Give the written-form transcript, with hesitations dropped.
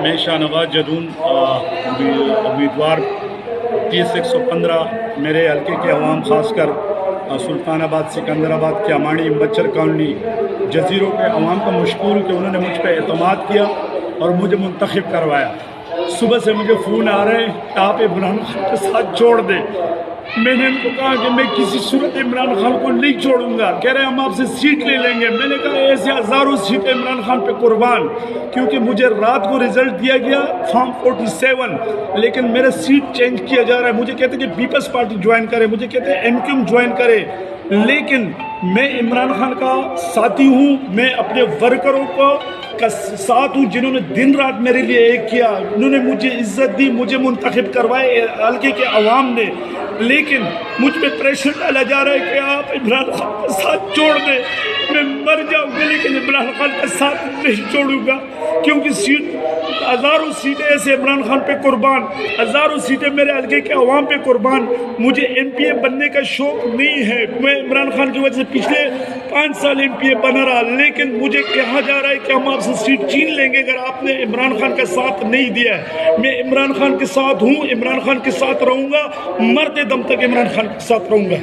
میں شاہ نواز جدون امیدوار 30-115 میرے حلقے کے عوام خاص کر سلطان آباد، سکندرآباد، کیاماڑی، مچھر کالونی، جزیروں کے عوام کا مشکور کہ انہوں نے مجھ پہ اعتماد کیا اور مجھے منتخب کروایا۔ صبح سے مجھے فون آ رہے ہیں کہ آپ عمران خان کے ساتھ چھوڑ دیں۔ میں نے ان کو کہا کہ میں کسی صورت عمران خان کو نہیں چھوڑوں گا۔ کہہ رہے ہیں ہم آپ سے سیٹ لے لیں گے۔ میں نے کہا ایسے ہزاروں سیٹیں عمران خان پہ قربان، کیونکہ مجھے رات کو رزلٹ دیا گیا فارم 47، لیکن میرا سیٹ چینج کیا جا رہا ہے۔ مجھے کہتے ہیں کہ پیپلز پارٹی جوائن کرے، مجھے کہتے ہیں ایم کیو ایم جوائن کرے، لیکن میں عمران خان کا ساتھی ہوں۔ میں اپنے ورکروں کو کا ساتھ ہوں جنہوں نے دن رات میرے لیے ایک کیا، انہوں نے مجھے عزت دی، مجھے منتخب کروائے حلقے کے عوام نے، لیکن مجھ پہ پریشر ڈالا جا رہا ہے کہ آپ عمران خان کا ساتھ چھوڑ دیں۔ میں مر جاؤں گا لیکن عمران خان کا ساتھ نہیں چھوڑوں گا، کیونکہ ہزاروں سیٹیں ایسے عمران خان پہ قربان، ہزاروں سیٹیں میرے حلقے کے عوام پہ قربان۔ مجھے ایم پی اے بننے کا شوق نہیں ہے، میں عمران خان کی وجہ سے پچھلے 5 سال ایم پی اے بنا رہا، لیکن مجھے کہا جا رہا ہے کہ ہم آپ سے سیٹ چھین لیں گے اگر آپ نے عمران خان کا ساتھ نہیں دیا ہے۔ میں عمران خان کے ساتھ ہوں، عمران خان کے ساتھ رہوں گا، مرتے دم تک عمران خان کے ساتھ رہوں گا۔